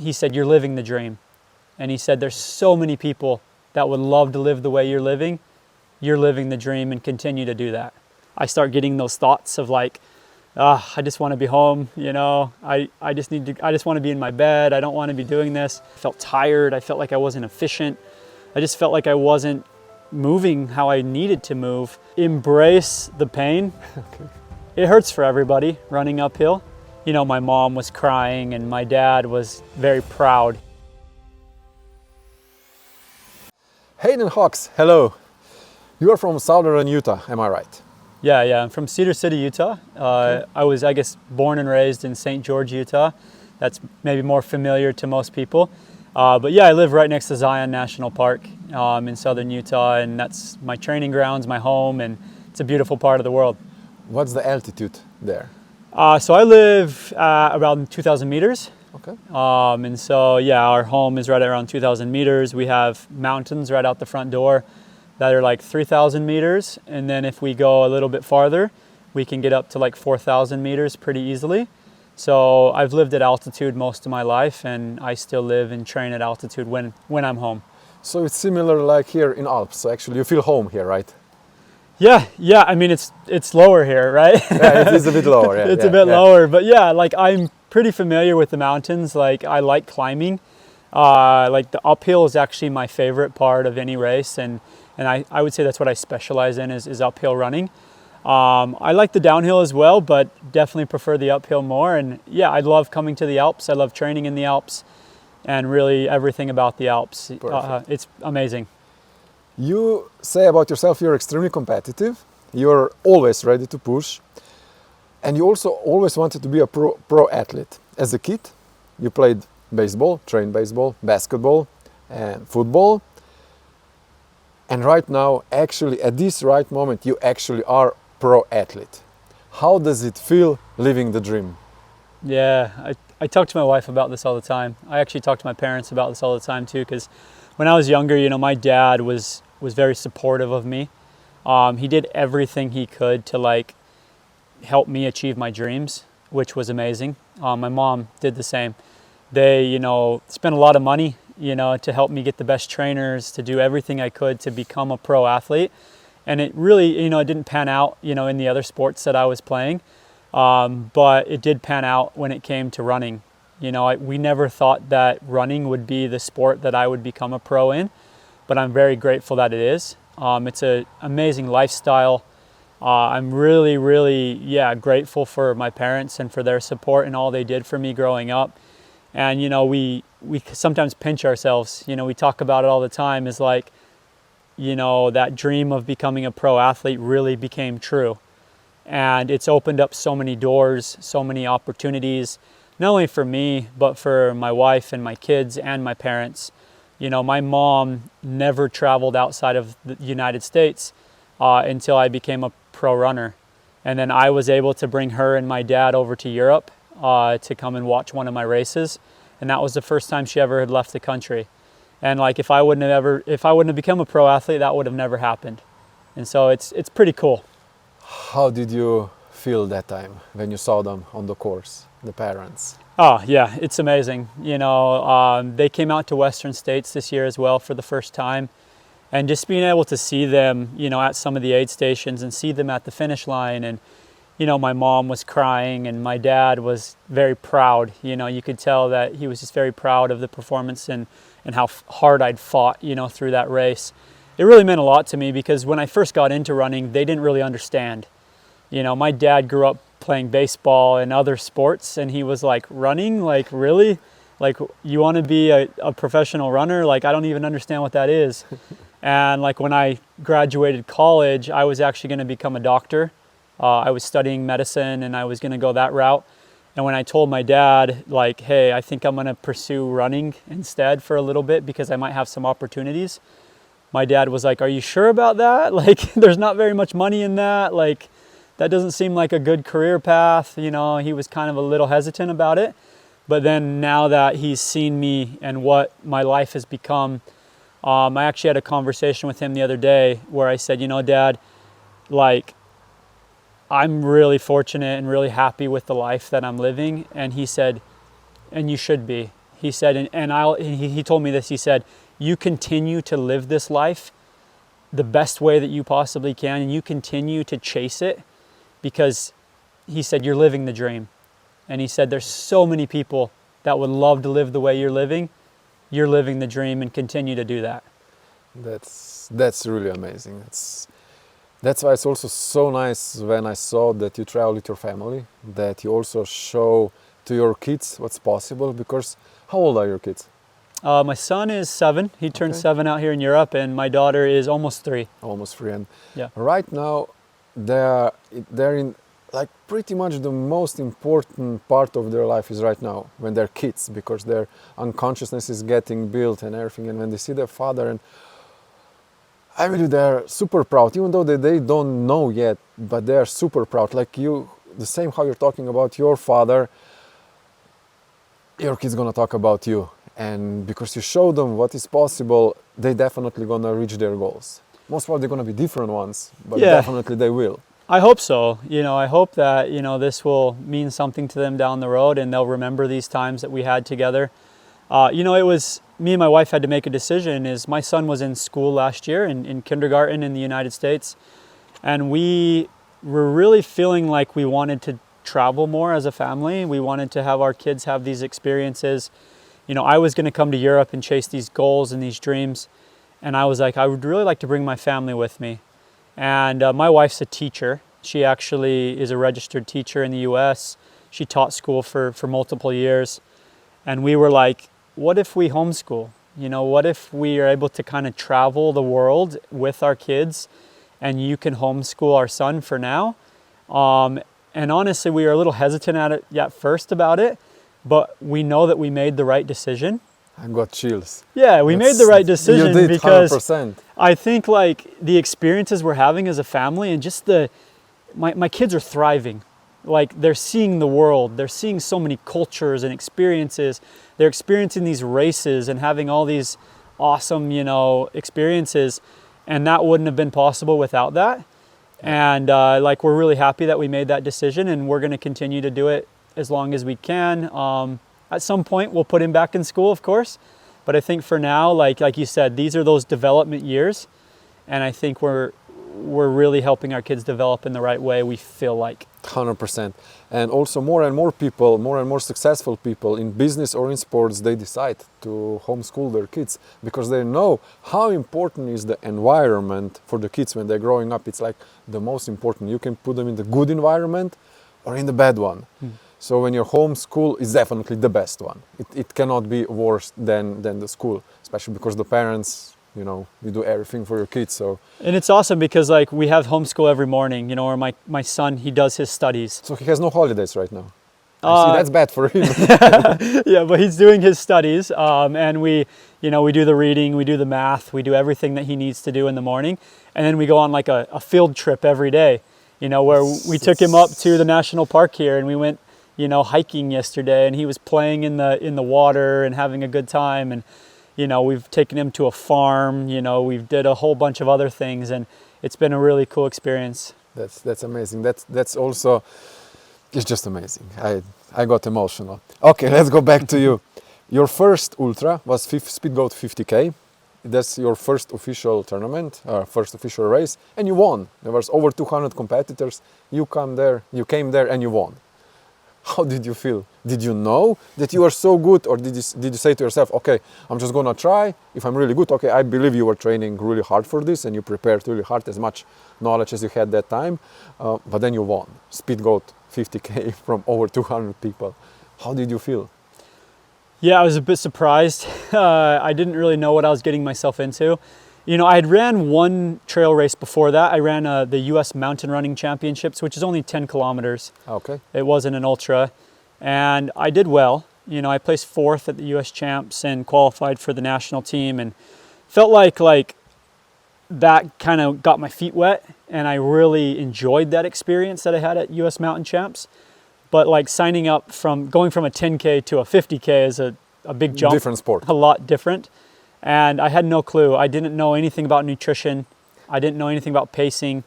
he said, "You're living the dream." And he said, "There's so many people that would love to live the way you're living. You're living the dream, and continue to do that." I start getting those thoughts of like, I just want to be home, you know, I just want to be in my bed. I don't want to be doing this. I felt tired. I felt like I wasn't efficient. I just felt like I wasn't moving how I needed to move. Embrace the pain. Okay. It hurts for everybody running uphill. You know, my mom was crying and my dad was very proud. Hayden Hawks, hello. You are from southern Utah, am I right? Yeah, I'm from Cedar City, Utah. I was, I guess, born and raised in St. George, Utah. That's maybe more familiar to most people. But yeah, I live right next to Zion National Park in southern Utah, and that's my training grounds, my home, and it's a beautiful part of the world. What's the altitude there? So I live around 2,000 meters. Okay. And so, yeah, our home is right around 2,000 meters. We have mountains right out the front door that are like 3,000 meters. And then if we go a little bit farther, we can get up to like 4,000 meters pretty easily. So I've lived at altitude most of my life, and I still live and train at altitude when I'm home. So it's similar like here in Alps. So actually you feel home here, right? Yeah. I mean, it's lower here, right? Yeah, it is a bit lower. Yeah, it's a bit lower, but yeah, like I'm pretty familiar with the mountains. Like I like climbing. Like the uphill is actually my favorite part of any race, and I would say that's what I specialize in is uphill running. I like the downhill as well, but definitely prefer the uphill more. And yeah, I love coming to the Alps. I love training in the Alps, and really everything about the Alps. It's amazing. You say about yourself you're extremely competitive. You're always ready to push. And you also always wanted to be a pro athlete. As a kid, you played baseball, trained baseball, basketball, and football. And right now, actually, at this right moment, you actually are pro athlete. How does it feel living the dream? Yeah, I talk to my wife about this all the time. I actually talk to my parents about this all the time too, because when I was younger, you know, my dad was very supportive of me. He did everything he could to like help me achieve my dreams, which was amazing. My mom did the same. They, you know, spent a lot of money, you know, to help me get the best trainers, to do everything I could to become a pro athlete. And it really, you know, it didn't pan out, you know, in the other sports that I was playing. But it did pan out when it came to running. You know, we never thought that running would be the sport that I would become a pro in, but I'm very grateful that it is. It's an amazing lifestyle. I'm really, really, grateful for my parents and for their support and all they did for me growing up. And, you know, we sometimes pinch ourselves. You know, we talk about it all the time, is like, you know, that dream of becoming a pro athlete really became true. And it's opened up so many doors, so many opportunities, not only for me, but for my wife and my kids and my parents. You know, my mom never traveled outside of the United States until I became a pro runner. And then I was able to bring her and my dad over to Europe to come and watch one of my races. And that was the first time she ever had left the country. And like, if I wouldn't have become a pro athlete, that would have never happened. And so it's pretty cool. How did you feel that time when you saw them on the course, the parents? Oh yeah, it's amazing. You know, they came out to Western States this year as well for the first time. And just being able to see them, you know, at some of the aid stations and see them at the finish line. And, you know, my mom was crying and my dad was very proud. You know, you could tell that he was just very proud of the performance and how hard I'd fought, you know, through that race. It really meant a lot to me because when I first got into running, they didn't really understand. You know, my dad grew up playing baseball and other sports, and he was like, running? Like, really? Like, you want to be a professional runner? Like, I don't even understand what that is. And like when I graduated college, I was actually going to become a doctor. I was studying medicine and I was going to go that route. And when I told my dad, like, hey, I think I'm going to pursue running instead for a little bit because I might have some opportunities, my dad was like, are you sure about that? Like, there's not very much money in that. Like, that doesn't seem like a good career path. You know, he was kind of a little hesitant about it. But then now that he's seen me and what my life has become, I actually had a conversation with him the other day where I said, you know, Dad, like, I'm really fortunate and really happy with the life that I'm living. And he said, and you should be. He said, he told me this, he said, you continue to live this life the best way that you possibly can, and you continue to chase it, because he said, you're living the dream. And he said, there's so many people that would love to live the way you're living. You're living the dream, and continue to do that. That's really amazing. That's why it's also so nice when I saw that you travel with your family, that you also show to your kids what's possible. Because how old are your kids? My son is 7. He turned 7 out here in Europe, and my daughter is almost 3. Almost 3. And yeah, right now they're in like pretty much the most important part of their life is right now when they're kids, because their unconsciousness is getting built and everything. And when they see their father, and I believe they're super proud, even though they don't know yet, but they're super proud. Like you, the same how you're talking about your father, your kid's gonna talk about you. And because you show them what is possible, they definitely gonna reach their goals. Most probably they're gonna be different ones, but definitely they will. I hope so. I hope that, this will mean something to them down the road, and they'll remember these times that we had together. It was me and my wife had to make a decision. My son was in school last year in kindergarten in the United States, and we were really feeling like we wanted to travel more as a family. We wanted to have our kids have these experiences. I was going to come to Europe and chase these goals and these dreams, and I was like, I would really like to bring my family with me. And my wife's a teacher. She actually is a registered teacher in the US. She taught school for multiple years. And we were like, what if we homeschool? What if we are able to kind of travel the world with our kids, and you can homeschool our son for now? And honestly, we were a little hesitant at first about it, but we know that we made the right decision. I got chills. Yeah, we made the right decision. You did, because 100%. I think like the experiences we're having as a family, and just my kids are thriving. Like, they're seeing the world. They're seeing so many cultures and experiences. They're experiencing these races and having all these awesome, experiences. And that wouldn't have been possible without that. And we're really happy that we made that decision, and we're going to continue to do it as long as we can. At some point, we'll put him back in school, of course. But I think for now, like you said, these are those development years. And I think we're really helping our kids develop in the right way, we feel like. 100%. And also more and more people, more and more successful people in business or in sports, they decide to homeschool their kids, because they know how important is the environment for the kids when they're growing up. It's like the most important. You can put them in the good environment or in the bad one. So when your homeschool is definitely the best one. It cannot be worse than the school, especially because the parents, you do everything for your kids. So. And it's awesome because we have homeschool every morning, or my son, he does his studies. So he has no holidays right now. See, that's bad for him. Yeah, but he's doing his studies, and we do the reading, we do the math, we do everything that he needs to do in the morning. And then we go on like a field trip every day, where we took him up to the national park here, and we went hiking yesterday, and he was playing in the water and having a good time. And we've taken him to a farm. We've did a whole bunch of other things, and it's been a really cool experience. That's amazing. That's also, it's just amazing. I got emotional. Okay, let's go back to you. Your first ultra was Speedgoat 50K. That's your first official tournament, first official race, and you won. There was over 200 competitors. You came there, and you won. How did you feel? Did you know that you were so good, or did you say to yourself, okay, I'm just gonna try. If I'm really good, okay, I believe you were training really hard for this, and you prepared really hard, as much knowledge as you had that time, but then you won. Speedgoat 50K from over 200 people. How did you feel? Yeah, I was a bit surprised. I didn't really know what I was getting myself into. I had ran one trail race before that. I ran the US Mountain Running Championships, which is only 10 kilometers. Okay. It wasn't an ultra. And I did well. I placed 4th at the US Champs and qualified for the national team, and felt like that kind of got my feet wet, and I really enjoyed that experience that I had at US Mountain Champs. But going from a 10K to a 50K is a big jump. Different sport. A lot different. And I had no clue. I didn't know anything about nutrition. I didn't know anything about pacing.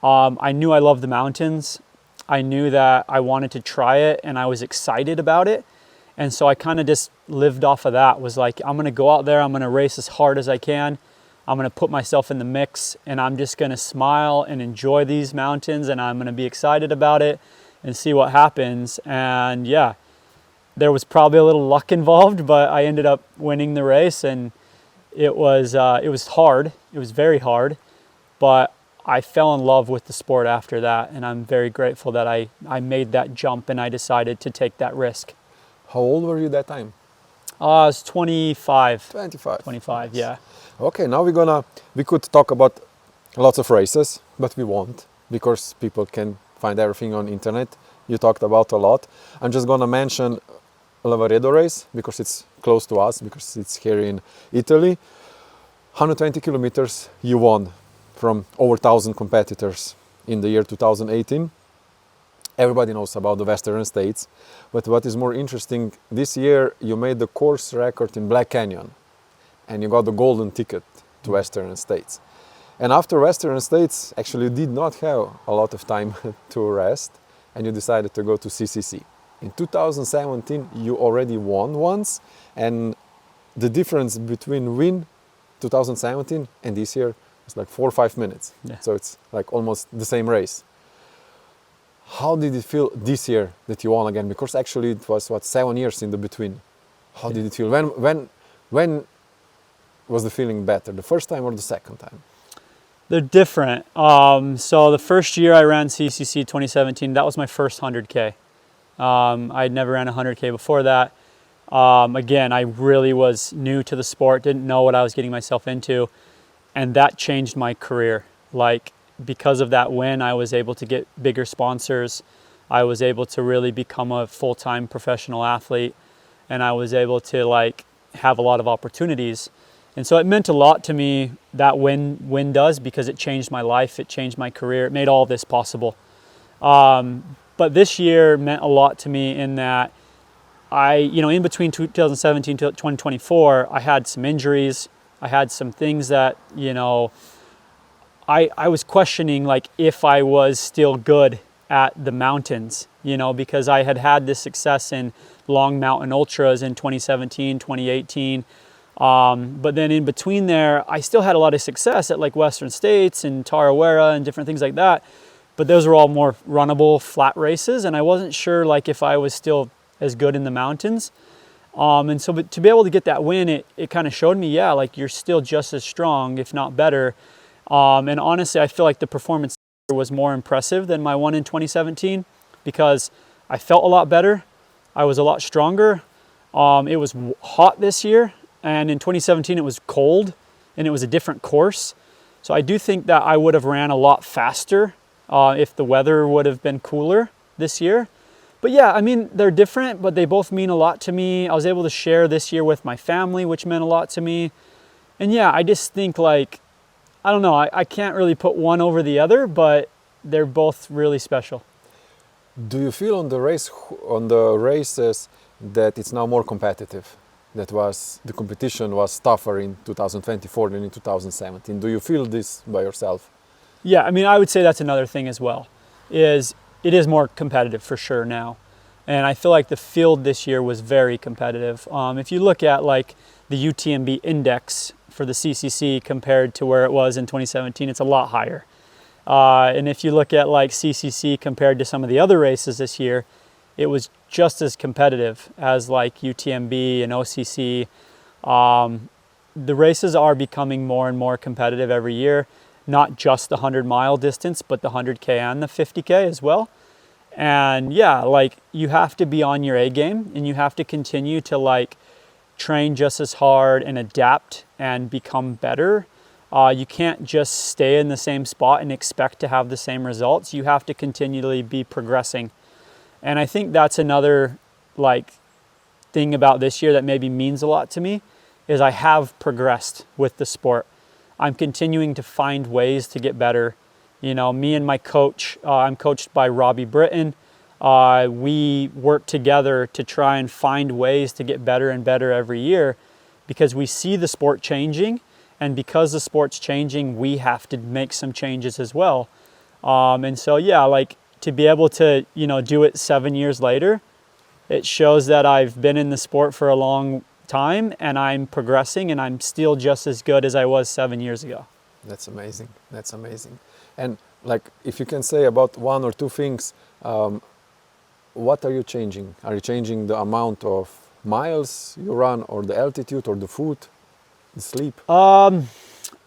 I knew I loved the mountains. I knew that I wanted to try it, and I was excited about it. And so I kind of just lived off of that, was like, I'm going to go out there, I'm going to race as hard as I can. I'm going to put myself in the mix, and I'm just going to smile and enjoy these mountains, and I'm going to be excited about it and see what happens. And yeah, there was probably a little luck involved, but I ended up winning the race, and it was hard. It was very hard, but I fell in love with the sport after that, and I'm very grateful that I made that jump and I decided to take that risk. How old were you that time? I was 25. 25. 25, Nice. yeah. Okay, now we could talk about lots of races, but we won't, because people can find everything on internet. You talked about a lot. I'm just gonna mention Lavaredo race because it's close to us, because it's here in Italy. 120 kilometers you won from over 1,000 competitors in the year 2018. Everybody knows about the Western States, but what is more interesting, this year you made the course record in Black Canyon, and you got the golden ticket to Western States. And after Western States, actually you did not have a lot of time to rest, and you decided to go to CCC. In 2017, you already won once, and the difference between win 2017 and this year is like 4 or 5 minutes. Yeah. So it's like almost the same race. How did it feel this year that you won again? Because actually it was 7 years in the between. How did it feel? When was the feeling better? The first time or the second time? They're different. So the first year I ran CCC 2017, that was my first 100K. I'd never ran a 100K before that. Again, I really was new to the sport, didn't know what I was getting myself into, and that changed my career. Like, because of that win, I was able to get bigger sponsors. I was able to really become a full-time professional athlete, and I was able to like have a lot of opportunities. And so it meant a lot to me, that win does, because it changed my life, it changed my career, it made all this possible. But this year meant a lot to me in that in between 2017 to 2024, I had some injuries. I had some things that, I was questioning like if I was still good at the mountains, because I had this success in long mountain ultras in 2017, 2018. But then in between there, I still had a lot of success at like Western States and Tarawera and different things like that. But those were all more runnable flat races, and I wasn't sure like if I was still as good in the mountains. And so but to be able to get that win, it kind of showed me, yeah, like you're still just as strong, if not better. And honestly, I feel like the performance was more impressive than my one in 2017 because I felt a lot better. I was a lot stronger. It was hot this year, and in 2017 it was cold and it was a different course. So I do think that I would have ran a lot faster if the weather would have been cooler this year. But yeah, I mean, they're different, but they both mean a lot to me. I was able to share this year with my family, which meant a lot to me. And yeah, I just think like, I don't know, I can't really put one over the other, but they're both really special. Do you feel on the races that it's now more competitive? The competition was tougher in 2024 than in 2017. Do you feel this by yourself? Yeah, I mean, I would say that's another thing as well, it is more competitive for sure now. And I feel like the field this year was very competitive. If you look at like the UTMB index for the CCC compared to where it was in 2017, it's a lot higher. And if you look at like CCC compared to some of the other races this year, it was just as competitive as like UTMB and OCC. The races are becoming more and more competitive every year. Not just the 100-mile distance, but the 100K and the 50K as well. And yeah, like you have to be on your A game, and you have to continue to like train just as hard and adapt and become better. You can't just stay in the same spot and expect to have the same results. You have to continually be progressing. And I think that's another like thing about this year that maybe means a lot to me, is I have progressed with the sport. I'm continuing to find ways to get better. Me and my coach, I'm coached by Robbie Britton. We work together to try and find ways to get better and better every year because we see the sport changing, and because the sport's changing, we have to make some changes as well. And so, yeah, like to be able to, do it 7 years later, It shows that I've been in the sport for a long time and I'm progressing and I'm still just as good as I was 7 years ago. That's amazing. That's amazing. And like, if you can say about one or two things, what are you changing? Are you changing the amount of miles you run, or the altitude, or the food, the sleep? A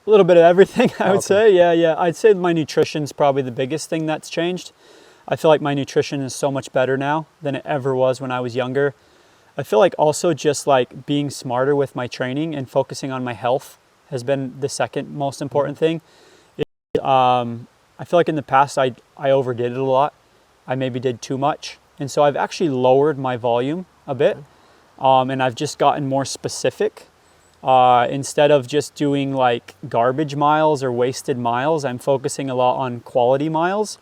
little bit of everything, I would Okay. say. Yeah. I'd say my nutrition's probably the biggest thing that's changed. I feel like my nutrition is so much better now than it ever was when I was younger. I feel like also just like being smarter with my training and focusing on my health has been the second most important thing. I feel like in the past I overdid it a lot. I maybe did too much. And so I've actually lowered my volume a bit. And I've just gotten more specific. Instead of just doing like garbage miles or wasted miles, I'm focusing a lot on quality miles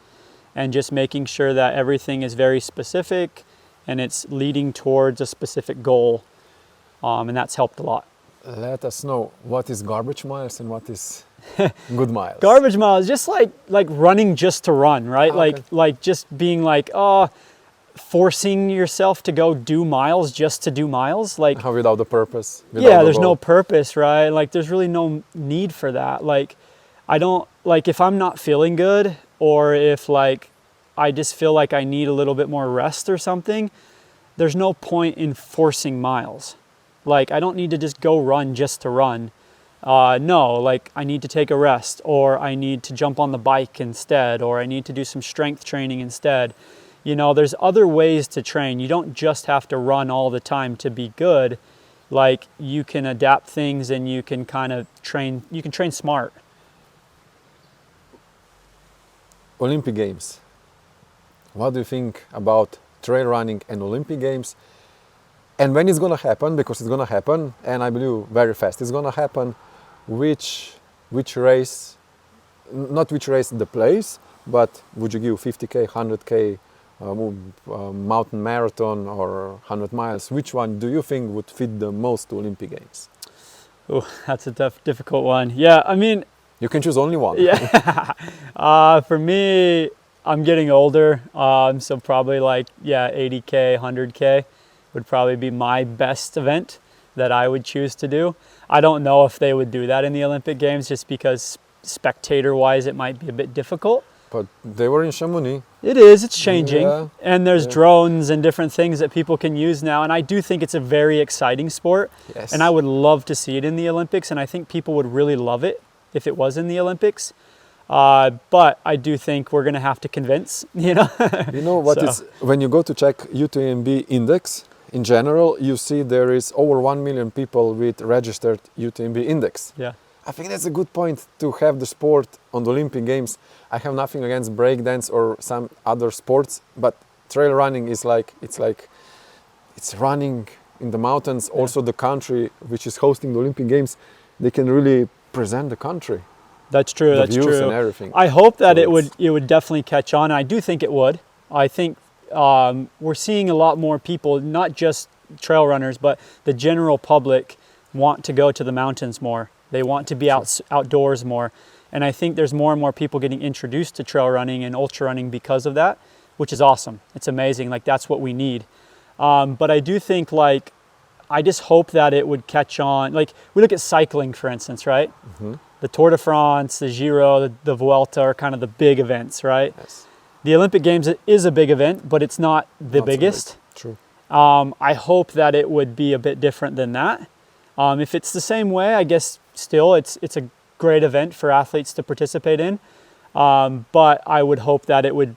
and just making sure that everything is very specific and it's leading towards a specific goal. And that's helped a lot. Let us know what is garbage miles and what is good miles. Garbage miles, just like running just to run, right? Okay. Like just being like, forcing yourself to go do miles just to do miles. Like, How without the purpose? Without yeah, the there's no goal. purpose, right? Like there's really no need for that. Like I don't, like if I'm not feeling good, or if like I just feel like I need a little bit more rest or something, there's no point in forcing miles. Like I don't need to just go run just to run. No, like I need to take a rest, or I need to jump on the bike instead, or I need to do some strength training instead. You know, there's other ways to train. You don't just have to run all the time to be good. Like you can adapt things and you can kind of train, you can train smart. Olympic Games. What do you think about trail running and Olympic Games? And when it's going to happen, because it's going to happen, and I believe very fast, it's going to happen, which race, not which race the place, but would you give 50K, 100K, mountain marathon or 100 miles? Which one do you think would fit the most to Olympic Games? Oh, that's a difficult one. Yeah, I mean, You can choose only one. yeah. For me, I'm getting older, so probably like, 80K, 100K would probably be my best event that I would choose to do. I don't know if they would do that in the Olympic Games just because spectator-wise it might be a bit difficult. But they were in Chamonix. It is, it's changing. Yeah, And there's yeah. drones and different things that people can use now. And I do think it's a very exciting sport. Yes. And I would love to see it in the Olympics. And I think people would really love it if it was in the Olympics. But I do think we're going to have to convince, You know what So- is, when you go to check UTMB index, in general, you see there is over 1 million people with registered UTMB index. Yeah. I think that's a good point to have the sport on the Olympic Games. I have nothing against breakdance or some other sports, but trail running is like, it's running in the mountains. Yeah. Also the country which is hosting the Olympic Games, they can really present the country. That's true. The That's views true. and everything. I hope that So it would definitely catch on. I do think it would. I think we're seeing a lot more people, not just trail runners, but the general public want to go to the mountains more. They want to be outdoors more. And I think there's more and more people getting introduced to trail running and ultra running because of that, which is awesome. It's amazing. Like that's what we need. But I do think like, I just hope that it would catch on. Like we look at cycling, for instance, right? Mm-hmm. The Tour de France, the Giro, the Vuelta are kind of the big events, right? Yes. The Olympic Games is a big event, but it's not the Not so biggest. big. True. I hope that it would be a bit different than that. If it's the same way, I guess still it's a great event for athletes to participate in. But I would hope that it would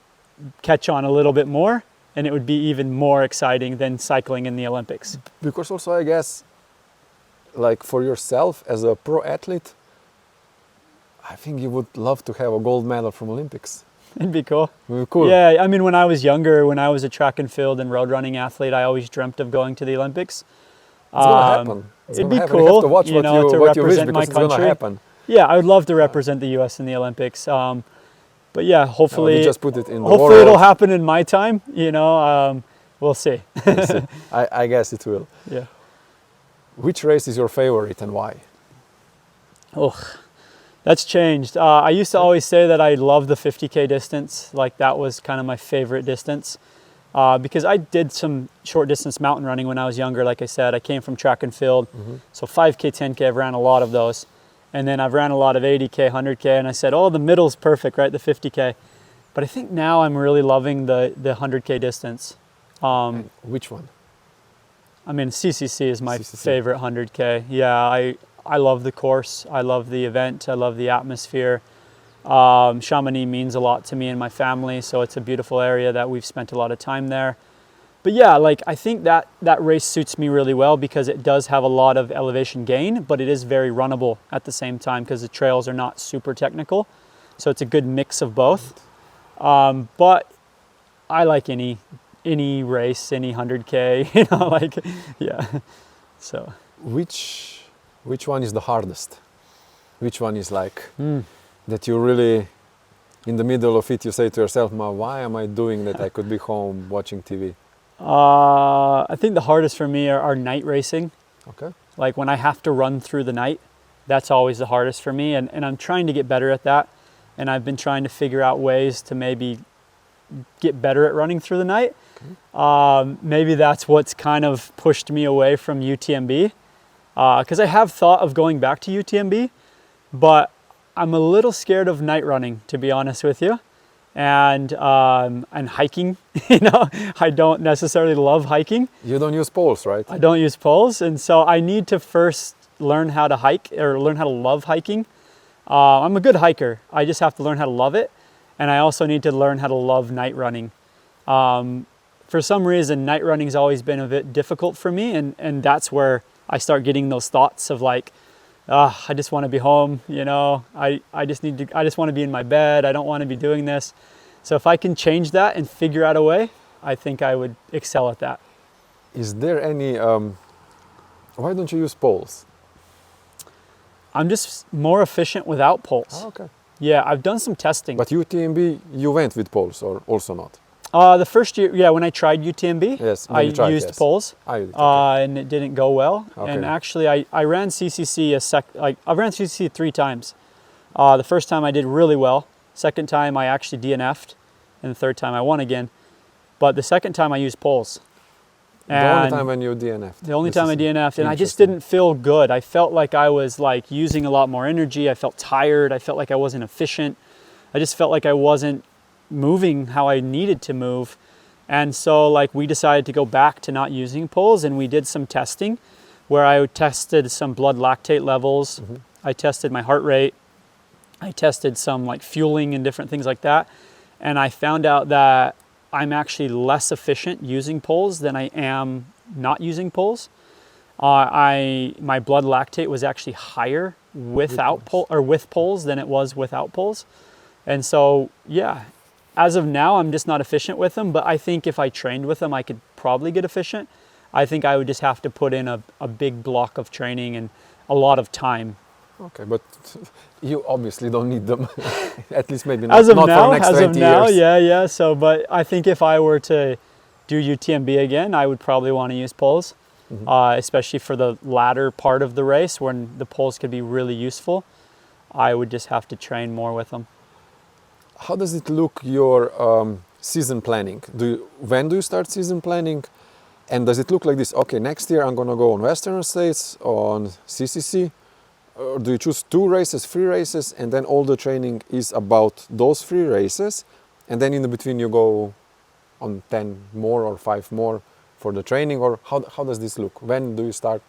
catch on a little bit more and it would be even more exciting than cycling in the Olympics. Because also I guess, like for yourself as a pro athlete, I think you would love to have a gold medal from Olympics. It'd be cool. Cool. Yeah, I mean, when I was younger, when I was a track and field and road running athlete, I always dreamt of going to the Olympics. It's gonna happen. It's It'd gonna be happen. cool, You have to watch you what know, to what you wish represent my because it's gonna country. happen. Yeah, I would love to represent the U.S. in the Olympics. But yeah, hopefully, we just put it in the hopefully it'll world. happen in my time. You know, we'll see. We'll see. I guess it will. Yeah. Which race is your favorite and why? Oh, that's changed. I used to always say that I love the 50K distance. Like that was kind of my favorite distance. because I did some short distance mountain running when I was younger. Like I said, I came from track and field. So 5K, 10K, I've ran a lot of those. And then I've ran a lot of 80K, 100K, and I said, oh, the middle's perfect, right? The 50K. But I think now I'm really loving the 100K distance. Which one? I mean, CCC is my CCC. favorite 100K. Yeah, I love the course. I love the event. I love the atmosphere. Chamonix means a lot to me and my family, so it's a beautiful area that we've spent a lot of time there. But yeah, like I think that race suits me really well because it does have a lot of elevation gain, but it is very runnable at the same time because the trails are not super technical. So it's a good mix of both. But I like any race, any 100K, you know, like, yeah. So Which one is the hardest? Which one is like that you really, in the middle of it, you say to yourself, "Ma, why am I doing that? I could be home watching TV." I think the hardest for me are night racing. Okay. Like when I have to run through the night, that's always the hardest for me. And I'm trying to get better at that. And I've been trying to figure out ways to maybe get better at running through the night. Okay. Maybe that's what's kind of pushed me away from UTMB. Because I have thought of going back to UTMB, but I'm a little scared of night running, to be honest with you. And hiking, you know, I don't necessarily love hiking. You don't use poles, right? I don't use poles, and so I need to first learn how to hike or learn how to love hiking. I'm a good hiker. I just have to learn how to love it, and I also need to learn how to love night running. For some reason, night running's always been a bit difficult for me, and that's where I start getting those thoughts of like, I just want to be home, you know, I just want to be in my bed. I don't want to be doing this. So if I can change that and figure out a way, I think I would excel at that. Is there any, why don't you use poles? I'm just more efficient without poles. Oh, okay. Yeah, I've done some testing. But UTMB, you went with poles or also not? The first year, yeah, when I tried UTMB, Yes, I used poles, you did, okay. and it didn't go well. Okay. And actually, I ran CCC I ran CCC 3 times. The first time I did really well. Second time I actually DNF'd, and the third time I won again. But the second time I used poles. The only time when you DNF'd. The only time I DNF'd, and I just didn't feel good. I felt like I was like using a lot more energy. I felt tired. I felt like I wasn't efficient. I just felt like I wasn't moving how I needed to move. And so like we decided to go back to not using poles, and we did some testing where I tested some blood lactate levels. I tested my heart rate. I tested some like fueling and different things like that. And I found out that I'm actually less efficient using poles than I am not using poles. My blood lactate was actually higher without with poles than it was without poles. And so, yeah, as of now, I'm just not efficient with them, but I think if I trained with them, I could probably get efficient. I think I would just have to put in a big block of training and a lot of time. Okay, but you obviously don't need them. At least maybe not, as of not now, for the next as 20 of now, years. yeah. So, but I think if I were to do UTMB again, I would probably want to use poles, especially for the latter part of the race when the poles could be really useful. I would just have to train more with them. How does it look, your season planning? When do you start season planning? And does it look like this? Okay, next year I'm going to go on Western States, on CCC. Or do you choose 2 races, 3 races, and then all the training is about those 3 races? And then in the between you go on 10 more or 5 more for the training? Or how does this look? When do you start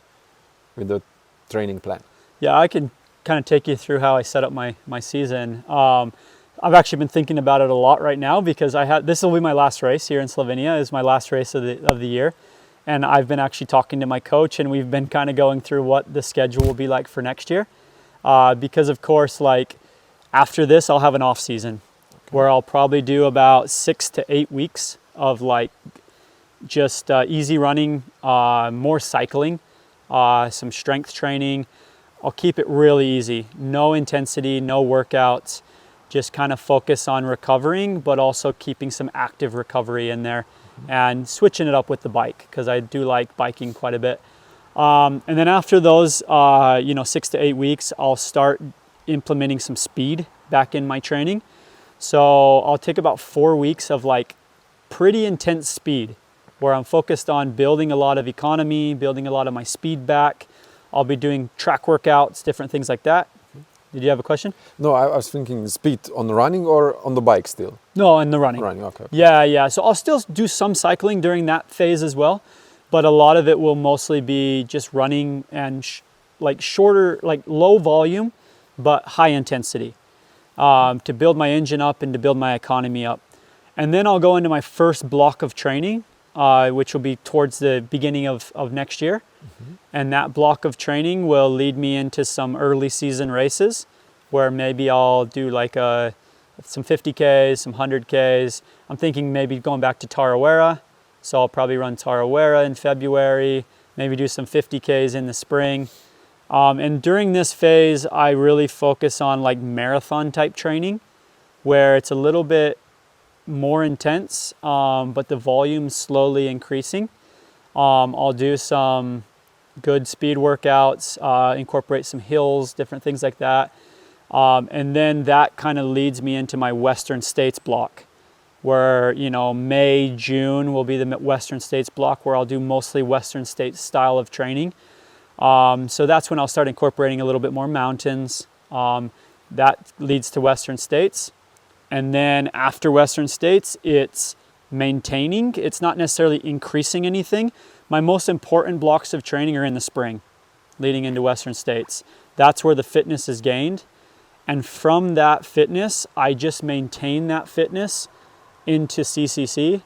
with the training plan? Yeah, I can kind of take you through how I set up my season. I've actually been thinking about it a lot right now because this will be my last race here in Slovenia. Is my last race of the year. And I've been actually talking to my coach, and we've been kind of going through what the schedule will be like for next year. Because of course, like after this, I'll have an off season where I'll probably do about 6 to 8 weeks of like just easy running, more cycling, some strength training. I'll keep it really easy, no intensity, no workouts, just kind of focus on recovering, but also keeping some active recovery in there. And switching it up with the bike because I do like biking quite a bit. And then after those, 6 to 8 weeks, I'll start implementing some speed back in my training. So I'll take about 4 weeks of like pretty intense speed where I'm focused on building a lot of economy, building a lot of my speed back. I'll be doing track workouts, different things like that. Did you have a question? No, I was thinking speed on the running or on the bike still? No, on the running. Running, okay. Yeah. So I'll still do some cycling during that phase as well, but a lot of it will mostly be just running and like shorter, like low volume, but high intensity to build my engine up and to build my economy up. And then I'll go into my first block of training, which will be towards the beginning of next year. And that block of training will lead me into some early season races where maybe I'll do like some 50Ks, some 100Ks. I'm thinking maybe going back to Tarawera. So I'll probably run Tarawera in February, maybe do some 50Ks in the spring. And during this phase, I really focus on like marathon type training where it's a little bit more intense, but the volume's slowly increasing. I'll do some good speed workouts, incorporate some hills, different things like that. And then that kind of leads me into my Western States block where, you know, May, June will be the Western States block where I'll do mostly Western States style of training. So that's when I'll start incorporating a little bit more mountains. That leads to Western States. And then after Western States, it's maintaining. It's not necessarily increasing anything. My most important blocks of training are in the spring, leading into Western States. That's where the fitness is gained. And from that fitness, I just maintain that fitness into CCC,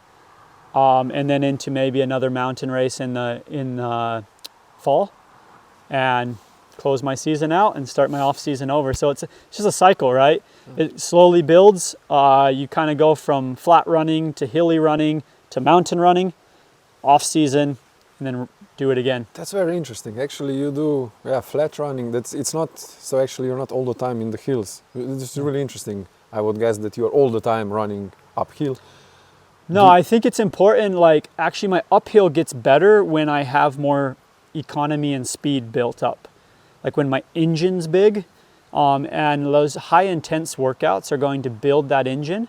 and then into maybe another mountain race in the fall, and close my season out and start my off season over. So it's just a cycle, right? It slowly builds. You kind of go from flat running to hilly running to mountain running, off season, and then do it again. That's very interesting. Actually, you do flat running. It's not so. Actually, you're not all the time in the hills. It's really interesting. I would guess that you're all the time running uphill. No, I think it's important. Like actually, my uphill gets better when I have more economy and speed built up. Like when my engine's big, and those high intense workouts are going to build that engine.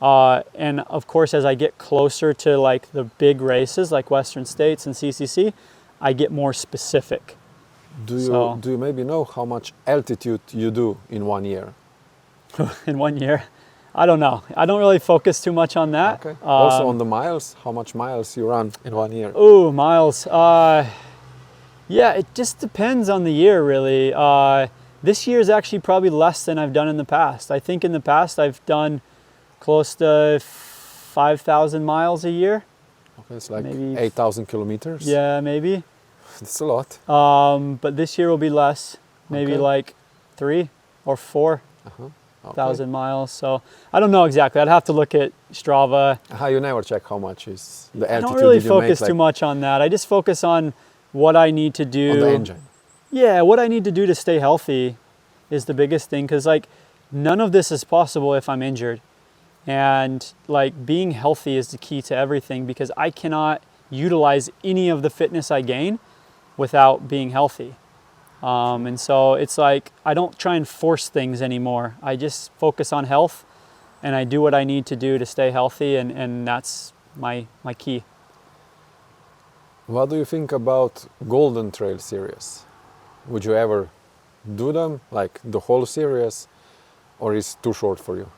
And of course, as I get closer to like the big races like Western States and CCC, I get more specific. Do you maybe know how much altitude you do in 1 year? In 1 year? I don't know. I don't really focus too much on that. Okay. Also on the miles, how much miles you run in 1 year? Oh, miles. Yeah, it just depends on the year, really. This year is actually probably less than I've done in the past. I think in the past I've done close to 5,000 miles a year. Okay, it's like maybe 8,000 kilometers. Yeah, maybe. That's a lot. But this year will be less, maybe like 3 or 4,000 miles. So I don't know exactly. I'd have to look at Strava. You never check how much is the altitude? I don't really focus too much on that. I just focus on what I need to do. On the engine. Yeah, what I need to do to stay healthy is the biggest thing, because like none of this is possible if I'm injured. And like being healthy is the key to everything, because I cannot utilize any of the fitness I gain without being healthy. And so it's like I don't try and force things anymore. I just focus on health and I do what I need to do to stay healthy, and that's my key. What do you think about Golden Trail series? Would you ever do them, like the whole series, or is it too short for you?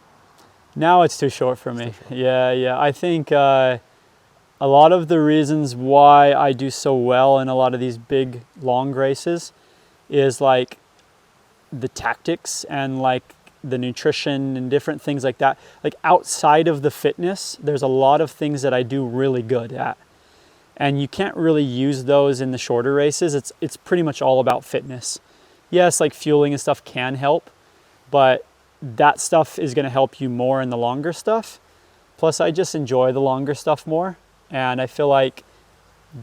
Now it's too short for me. Yeah. I think a lot of the reasons why I do so well in a lot of these big long races is like the tactics and like the nutrition and different things like that. Like outside of the fitness, there's a lot of things that I do really good at. And you can't really use those in the shorter races. It's pretty much all about fitness. Yes, like fueling and stuff can help, but that stuff is going to help you more in the longer stuff. Plus, I just enjoy the longer stuff more. And I feel like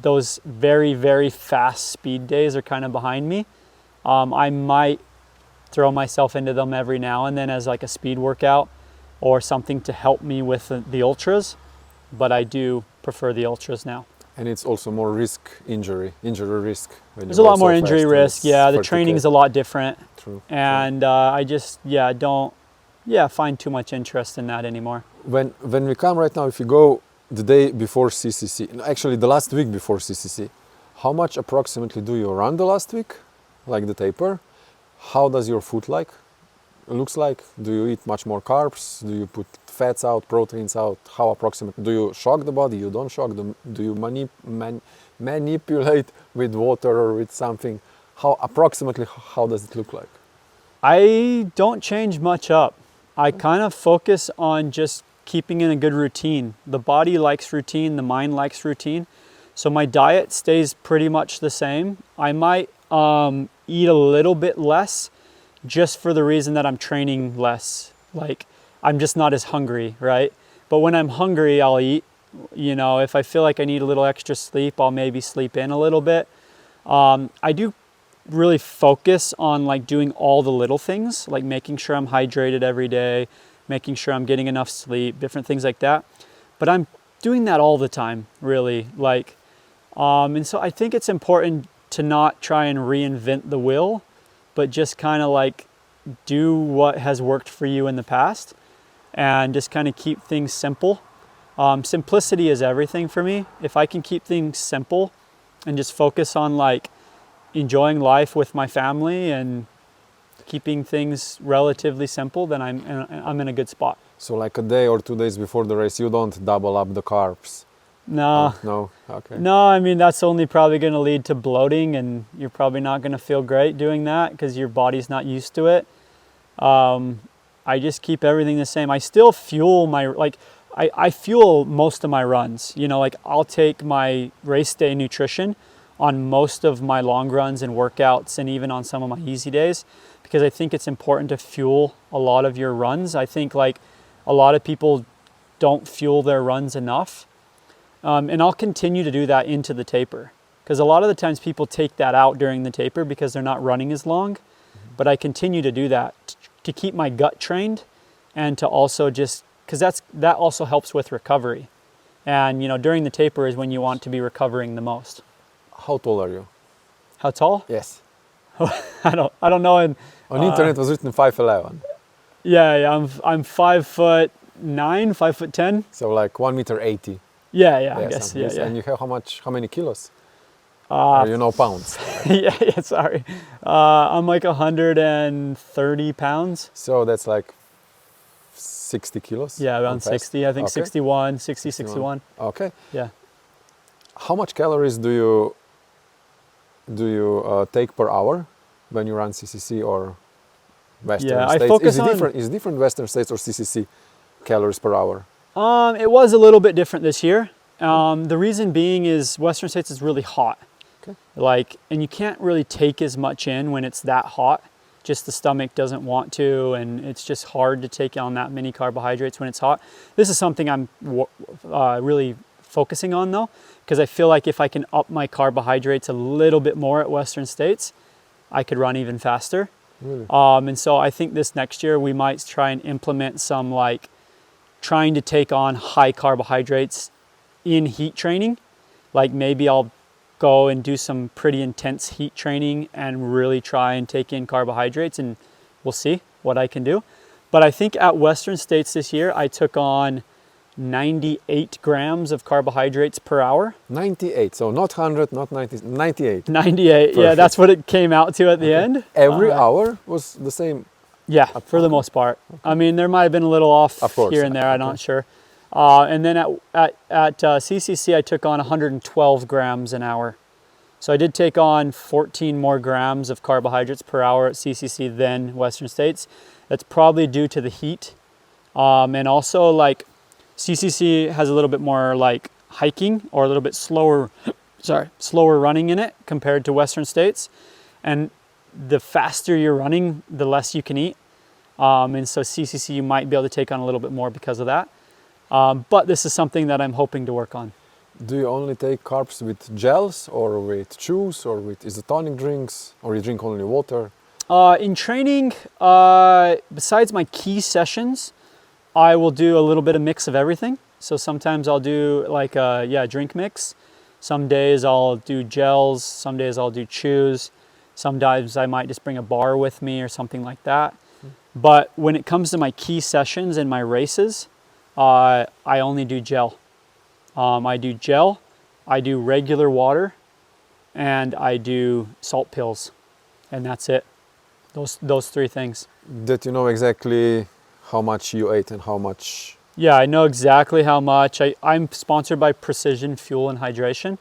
those very, very fast speed days are kind of behind me. I might throw myself into them every now and then as like a speed workout or something to help me with the ultras, but I do prefer the ultras now. And it's also more injury risk. There's a lot more injury risk. Yeah, the training is a lot different. True. And I just, don't find too much interest in that anymore. When we come right now, if you go the day before CCC, actually the last week before CCC, how much approximately do you run the last week, like the taper? How does your food looks like? Do you eat much more carbs? Do you put fats out, proteins out? How approximately? Do you shock the body? You don't shock them? Do you manipulate with water or with something? How approximately, how does it look like? I don't change much up. I kind of focus on just keeping in a good routine. The body likes routine, the mind likes routine. So my diet stays pretty much the same. I might eat a little bit less just for the reason that I'm training less. Like I'm just not as hungry, right? But when I'm hungry, I'll eat. You know, if I feel like I need a little extra sleep, I'll maybe sleep in a little bit. I do really focus on like doing all the little things, like making sure I'm hydrated every day, making sure I'm getting enough sleep, different things like that. But I'm doing that all the time, really. Like, and so I think it's important to not try and reinvent the wheel, but just kind of like do what has worked for you in the past and just kind of keep things simple. Simplicity is everything for me. If I can keep things simple and just focus on like enjoying life with my family and keeping things relatively simple, then I'm in a good spot. So like a day or 2 days before the race, you don't double up the carbs? No. Oh, no? Okay. No, I mean, that's only probably going to lead to bloating, and you're probably not going to feel great doing that because your body's not used to it. I just keep everything the same. I still fuel I fuel most of my runs. You know, like I'll take my race day nutrition on most of my long runs and workouts and even on some of my easy days, because I think it's important to fuel a lot of your runs. I think like a lot of people don't fuel their runs enough. And I'll continue to do that into the taper, because a lot of the times people take that out during the taper because they're not running as long. But I continue to do that to keep my gut trained and to also just, because that also helps with recovery. And you know, during the taper is when you want to be recovering the most. How tall are you? How tall? Yes. I don't know. And on internet it was written 5'11". Yeah, I'm 5'9", 5'10". So like 1.80 m. Yeah, I guess. Yeah. And you have how many kilos? Or you know, pounds? yeah, sorry. I'm like 130 pounds. So that's like 60 kilos? Yeah, around 60. I think okay. 61. Okay. Yeah. How much calories do you take per hour when you run CCC or Western States? I focus Is it different Western States or CCC calories per hour? It was a little bit different this year. The reason being is Western States is really hot. Okay. Like, and you can't really take as much in when it's that hot. Just the stomach doesn't want to, and it's just hard to take on that many carbohydrates when it's hot. This is something I'm really focusing on though, because I feel like if I can up my carbohydrates a little bit more at Western States, I could run even faster. Really? And so I think this next year we might try and implement some like trying to take on high carbohydrates in heat training. Like maybe I'll go and do some pretty intense heat training and really try and take in carbohydrates, and we'll see what I can do. But I think at Western States this year, I took on 98 grams of carbohydrates per hour. 98, so not 100, not 90, 98. 98, perfect. Yeah, that's what it came out to at the end. Every hour was the same? Yeah, for the most part. Okay. I mean, there might have been a little off here and there, I'm not sure. And then at CCC, I took on 112 grams an hour. So I did take on 14 more grams of carbohydrates per hour at CCC than Western States. That's probably due to the heat. And also like CCC has a little bit more like hiking or a little bit slower running in it compared to Western States. And the faster you're running, the less you can eat. And so CCC, you might be able to take on a little bit more because of that. But this is something that I'm hoping to work on. Do you only take carbs with gels or with chews or with isotonic drinks, or you drink only water? In training, besides my key sessions, I will do a little bit of mix of everything. So sometimes I'll do like a drink mix. Some days I'll do gels, some days I'll do chews. Sometimes I might just bring a bar with me or something like that. But when it comes to my key sessions and my races, I only do gel. I do gel, I do regular water, and I do salt pills, and that's it. Those three things. That you know exactly how much you ate and how much. Yeah, I know exactly how much. I'm sponsored by Precision Fuel and Hydration.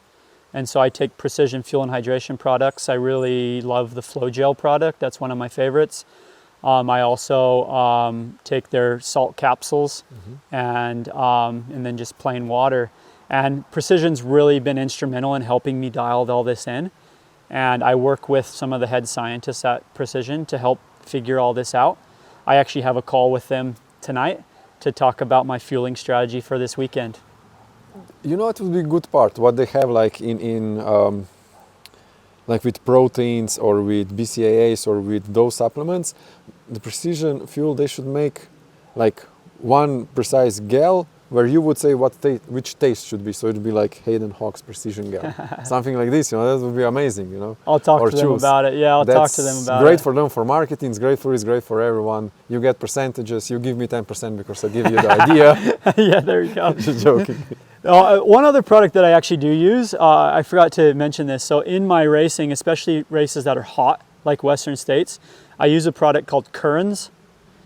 And so I take Precision Fuel and Hydration products. I really love the Flow Gel product. That's one of my favorites. I also take their salt capsules and then just plain water. And Precision's really been instrumental in helping me dial all this in. And I work with some of the head scientists at Precision to help figure all this out. I actually have a call with them tonight to talk about my fueling strategy for this weekend. You know what would be a good part? What they have like like with proteins or with BCAAs or with those supplements, the Precision Fuel, they should make like one precise gel where you would say which taste should be. So it would be like Hayden Hawks Precision Gel, something like this. You know, that would be amazing. You know, I'll talk to them about it. Yeah, I'll talk to them about it. Great for them for marketing. It's great for everyone. You get percentages. You give me 10% because I give you the idea. Yeah, there you go. Just joking. One other product that I actually do use, I forgot to mention this. So in my racing, especially races that are hot, like Western States, I use a product called Currans.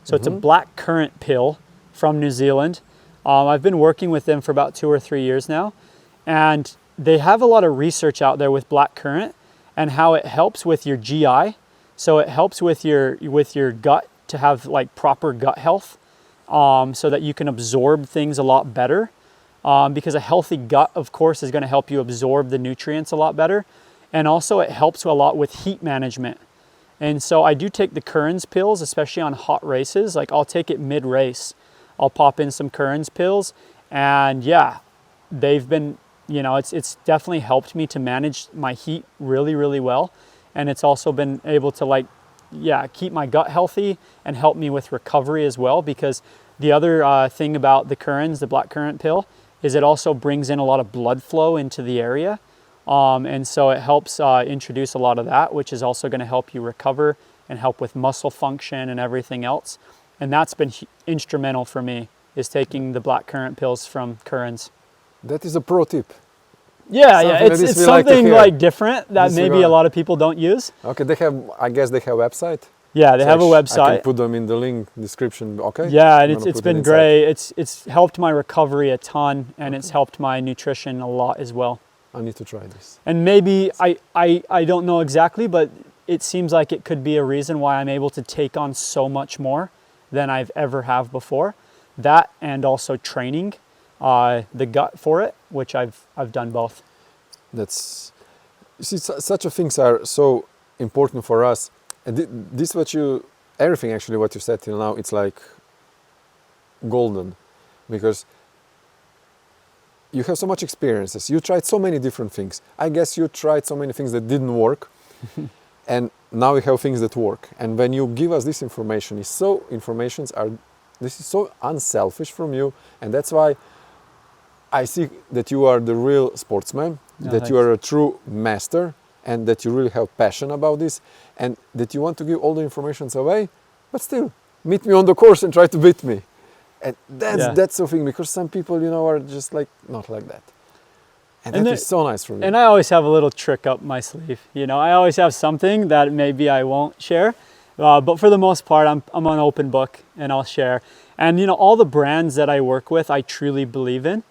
So it's a black currant pill from New Zealand. I've been working with them for about 2 or 3 years now, and they have a lot of research out there with black currant and how it helps with your GI. So it helps with your gut to have like proper gut health, so that you can absorb things a lot better. Because a healthy gut, of course, is going to help you absorb the nutrients a lot better, and also it helps a lot with heat management. And so I do take the Currans pills, especially on hot races. Like I'll take it mid-race. I'll pop in some Currans pills, and yeah, they've been, you know, it's definitely helped me to manage my heat really, really well. And it's also been able to like, yeah, keep my gut healthy and help me with recovery as well. Because the other thing about the Currans, the black currant pill, is it also brings in a lot of blood flow into the area. And so it helps introduce a lot of that, which is also going to help you recover and help with muscle function and everything else. And that's been instrumental for me, is taking the black currant pills from Currans. That is a pro tip. Yeah, yeah, it's something like different that maybe a lot of people don't use. Okay, I guess they have a website. Yeah, they have a website. I can put them in the link description. Okay. Yeah, and it's been great. It's helped my recovery a ton, and it's helped my nutrition a lot as well. I need to try this. And maybe I don't know exactly, but it seems like it could be a reason why I'm able to take on so much more than I've ever have before. That and also training the gut for it, which I've done both. That's, you see, such a things are so important for us. And this everything actually what you said till now, it's like golden, because you have so much experiences. You tried so many different things. I guess you tried so many things that didn't work. And now we have things that work. And when you give us this information, this is so unselfish from you. And that's why I see that you are the real sportsman, that you are a true master, and that you really have passion about this, and that you want to give all the information away, but still meet me on the course and try to beat me. And that's the thing, because some people, you know, are just like not like that. And that is so nice for me. And I always have a little trick up my sleeve. You know, I always have something that maybe I won't share, but for the most part, I'm an open book and I'll share. And you know, all the brands that I work with, I truly believe in.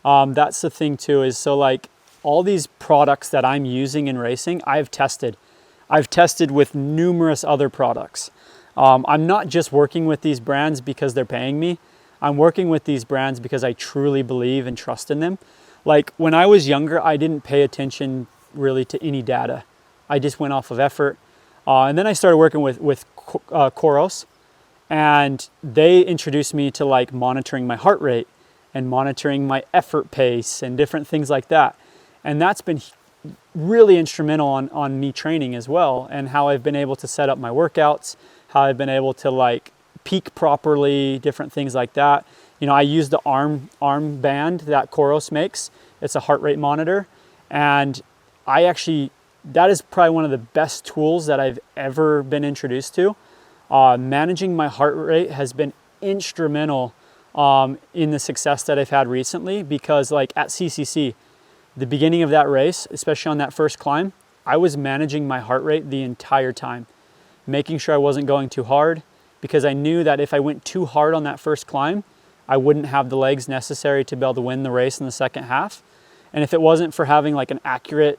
That's the thing too, is so like all these products that I'm using in racing, I've tested. I've tested with numerous other products. I'm not just working with these brands because they're paying me. I'm working with these brands because I truly believe and trust in them. Like when I was younger, I didn't pay attention really to any data. I just went off of effort. And then I started working with Koros, and they introduced me to like monitoring my heart rate and monitoring my effort pace and different things like that. And that's been really instrumental on me training as well, and how I've been able to set up my workouts, how I've been able to like peak properly, different things like that. You know, I use the Armband that Koros makes. It's a heart rate monitor. And that is probably one of the best tools that I've ever been introduced to. Managing my heart rate has been instrumental in the success that I've had recently, because like at CCC, the beginning of that race, especially on that first climb, I was managing my heart rate the entire time, making sure I wasn't going too hard, because I knew that if I went too hard on that first climb, I wouldn't have the legs necessary to be able to win the race in the second half. And if it wasn't for having like an accurate,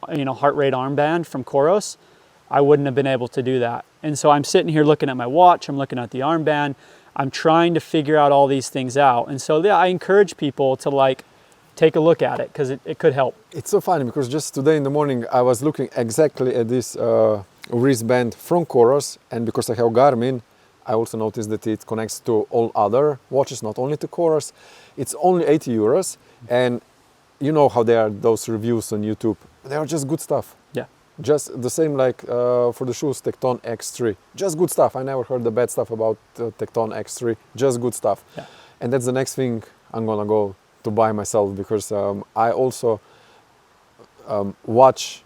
heart rate armband from Coros, I wouldn't have been able to do that. And so I'm sitting here looking at my watch, I'm looking at the armband, I'm trying to figure out all these things out. And so yeah, I encourage people to like take a look at it, because it could help. It's so funny because just today in the morning I was looking exactly at this wristband from Coros, and because I have Garmin, I also noticed that it connects to all other watches, not only to Coros. It's only 80 euros, and you know how there are those reviews on YouTube. They are just good stuff. Yeah. Just the same like for the shoes, Tecton X3. Just good stuff. I never heard the bad stuff about Tecton X3. Just good stuff. Yeah. And that's the next thing I'm gonna go to buy myself, because I also watch,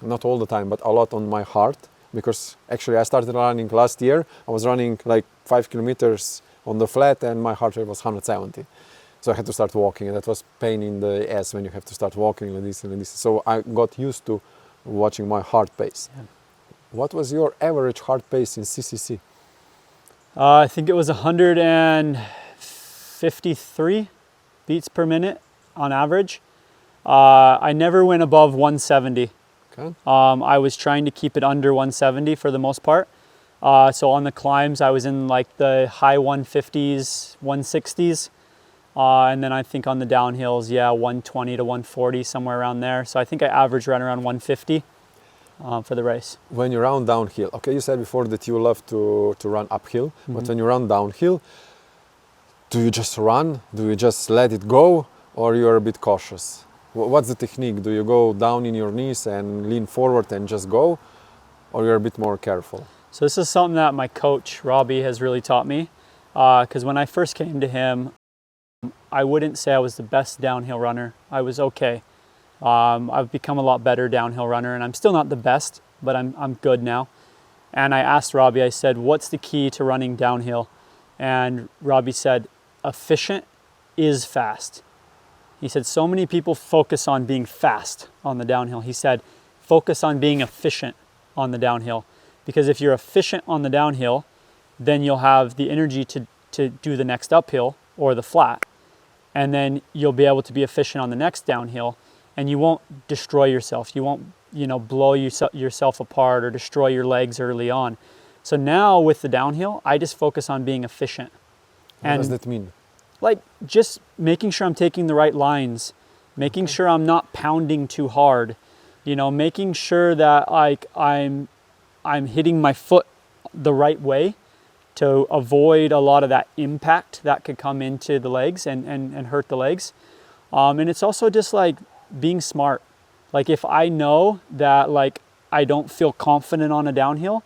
not all the time, but a lot on my heart, because actually I started running last year. I was running like 5 kilometers on the flat and my heart rate was 170. So I had to start walking, and that was pain in the ass when you have to start walking like this and like this. So I got used to watching my heart pace. Yeah. What was your average heart pace in CCC? I think it was 153 beats per minute on average. I never went above 170. Okay. I was trying to keep it under 170 for the most part. So on the climbs, I was in like the high 150s, 160s. And then I think on the downhills, 120 to 140, somewhere around there. So I think I averaged right around 150 for the race. When you run downhill, okay, you said before that you love to run uphill, Mm-hmm. but when you run downhill, do you just run? Do you just let it go? Or you're a bit cautious? What's the technique? Do you go down in your knees and lean forward and just go? Or you're a bit more careful? So this is something that my coach, Robbie, has really taught me. Because when I first came to him, I wouldn't say I was the best downhill runner. I was okay. I've become a lot better downhill runner, and I'm still not the best, but I'm good now. And I asked Robbie, I said, what's the key to running downhill? And Robbie said, efficient is fast. He said, so many people focus on being fast on the downhill. He said, focus on being efficient on the downhill. Because if you're efficient on the downhill, then you'll have the energy to do the next uphill or the flat. And then you'll be able to be efficient on the next downhill, and you won't destroy yourself. You won't, blow yourself apart or destroy your legs early on. So now with the downhill, I just focus on being efficient. What does that mean? Like just making sure I'm taking the right lines, making sure I'm not pounding too hard, making sure that like I'm hitting my foot the right way to avoid a lot of that impact that could come into the legs and hurt the legs. And it's also just like being smart. Like if I know that like I don't feel confident on a downhill,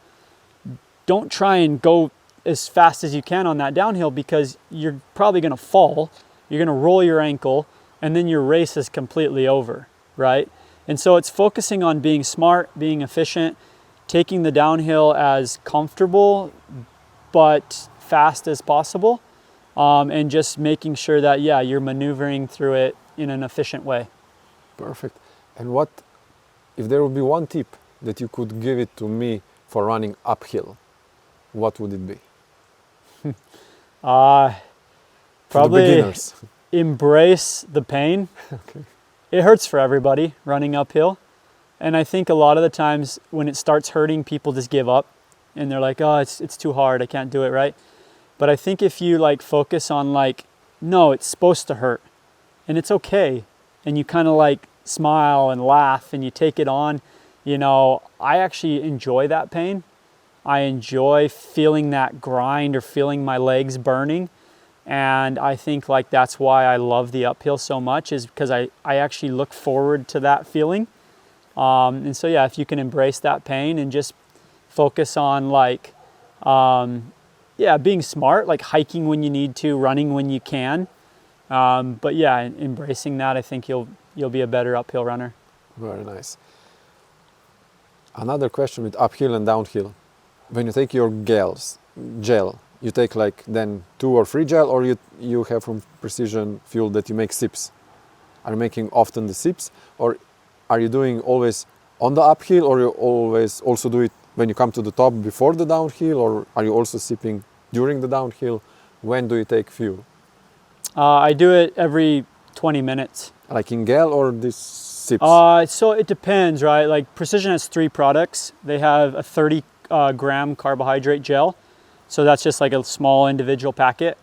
don't try and go as fast as you can on that downhill, because you're probably going to fall, you're going to roll your ankle, and then your race is completely over, right? And so it's focusing on being smart, being efficient, taking the downhill as comfortable but fast as possible, and just making sure that, you're maneuvering through it in an efficient way. Perfect. And what, if there would be one tip that you could give it to me for running uphill, what would it be? Probably embrace the pain. Okay. It hurts for everybody running uphill. And I think a lot of the times when it starts hurting, people just give up and they're like, oh, it's too hard, I can't do it, right? But I think if you like focus on like, no, it's supposed to hurt and it's okay, and you kind of like smile and laugh and you take it on, I actually enjoy that pain. I enjoy feeling that grind or feeling my legs burning. And I think like that's why I love the uphill so much, is because I actually look forward to that feeling. And so, if you can embrace that pain and just focus on like, being smart, like hiking when you need to, running when you can. But embracing that, I think you'll be a better uphill runner. Very nice. Another question with uphill and downhill. When you take your gel, you take like then 2 or 3 gel, or you have from Precision Fuel that you make sips? Are you making often the sips, or are you doing always on the uphill, or you always also do it when you come to the top before the downhill, or are you also sipping during the downhill? When do you take fuel? I do it every 20 minutes. Like in gel or this sips? So it depends, right? Like Precision has 3 products. They have a 30 gram carbohydrate gel. So that's just like a small individual packet.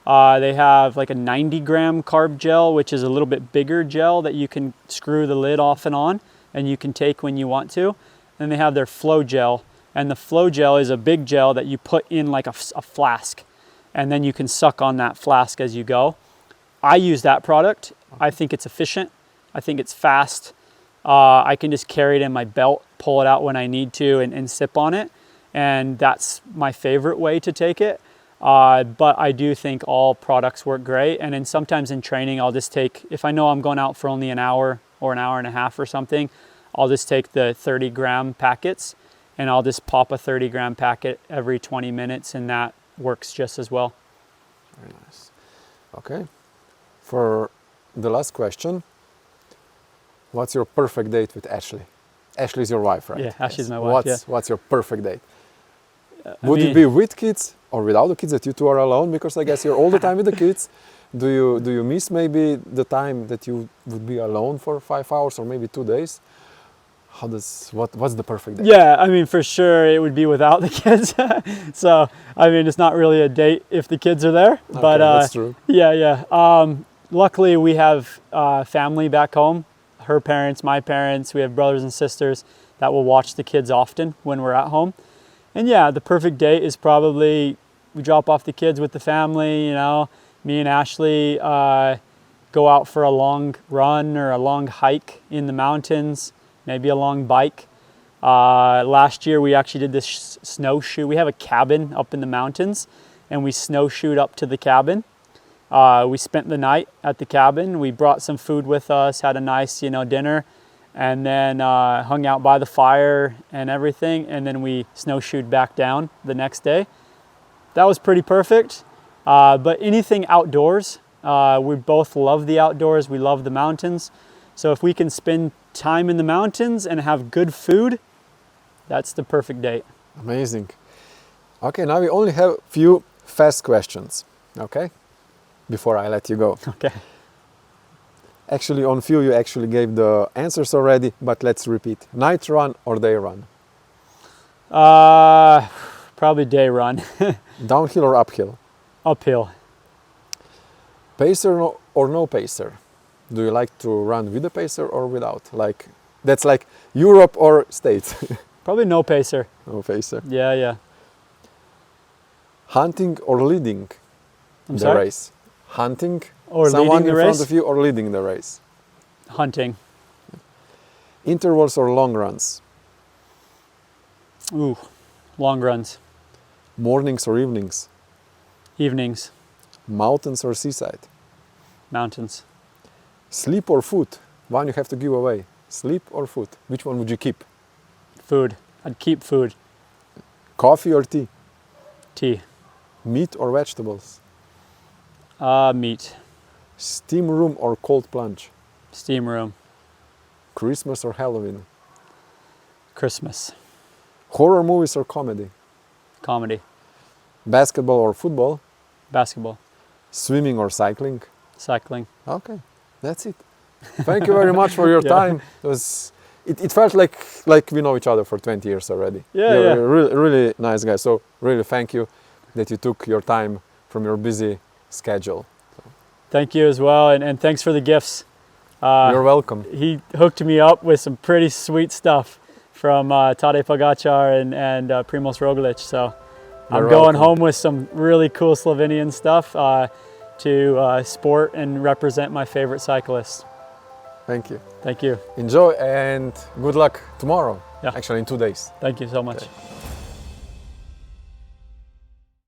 They have like a 90 gram carb gel, which is a little bit bigger gel that you can screw the lid off and on, and you can take when you want to. Then they have their flow gel, and the flow gel is a big gel that you put in like a flask, and then you can suck on that flask as you go. I use that product. I think it's efficient. I think it's fast. I can just carry it in my belt, pull it out when I need to, and sip on it. And that's my favorite way to take it. But I do think all products work great. And then sometimes in training, I'll just take, if I know I'm going out for only an hour or an hour and a half or something, I'll just take the 30 gram packets, and I'll just pop a 30 gram packet every 20 minutes, and that works just as well. Very nice. Okay. For the last question, what's your perfect date with Ashley? Ashley is your wife, right? Yeah, Ashley's my wife. What's your perfect date? Would it be with kids or without the kids, that you two are alone? Because I guess you're all the time with the kids. Do you miss maybe the time that you would be alone for 5 hours or maybe 2 days? What's the perfect date? Yeah, I mean, for sure it would be without the kids. So, I mean, it's not really a date if the kids are there. Okay, but that's true. Yeah. Luckily, we have family back home. Her parents, my parents. We have brothers and sisters that will watch the kids often when we're at home. And yeah, the perfect date is probably we drop off the kids with the family. You know, me and Ashley go out for a long run or a long hike in the mountains. Maybe a long bike. Last year we actually did this snowshoe. We have a cabin up in the mountains, and we snowshoed up to the cabin. We spent the night at the cabin. We brought some food with us, had a nice, dinner, and then hung out by the fire and everything. And then we snowshoed back down the next day. That was pretty perfect. But anything outdoors, we both love the outdoors. We love the mountains. So if we can spend time in the mountains and have good food, that's the perfect date. Amazing. Okay, now we only have few fast questions, okay? Before I let you go. Okay. Actually, on few you actually gave the answers already, but let's repeat. Night run or day run? Probably day run. Downhill or uphill? Uphill. Pacer or no pacer? Do you like to run with a pacer or without? That's like Europe or States? Probably no pacer. No pacer. Yeah. Hunting or leading the race? Hunting or someone leading the in race? front of you or leading the race? Hunting. Intervals or long runs? Ooh, long runs. Mornings or evenings? Evenings. Mountains or seaside? Mountains. Sleep or food? One you have to give away. Sleep or food? Which one would you keep? Food. I'd keep food. Coffee or tea? Tea. Meat or vegetables? Meat. Steam room or cold plunge? Steam room. Christmas or Halloween? Christmas. Horror movies or comedy? Comedy. Basketball or football? Basketball. Swimming or cycling? Cycling. Okay, that's it. Thank you very much for your time. It felt like we know each other for 20 years already. You're a really nice guy. So really thank you that you took your time from your busy schedule. Thank you as well, and thanks for the gifts. You're welcome. He hooked me up with some pretty sweet stuff from Tadej Pogačar and Primož Roglič. So I'm going home with some really cool Slovenian stuff to sport and represent my favorite cyclists. Thank you. Thank you. Enjoy and good luck tomorrow. Yeah. Actually in 2 days. Thank you so much. Okay.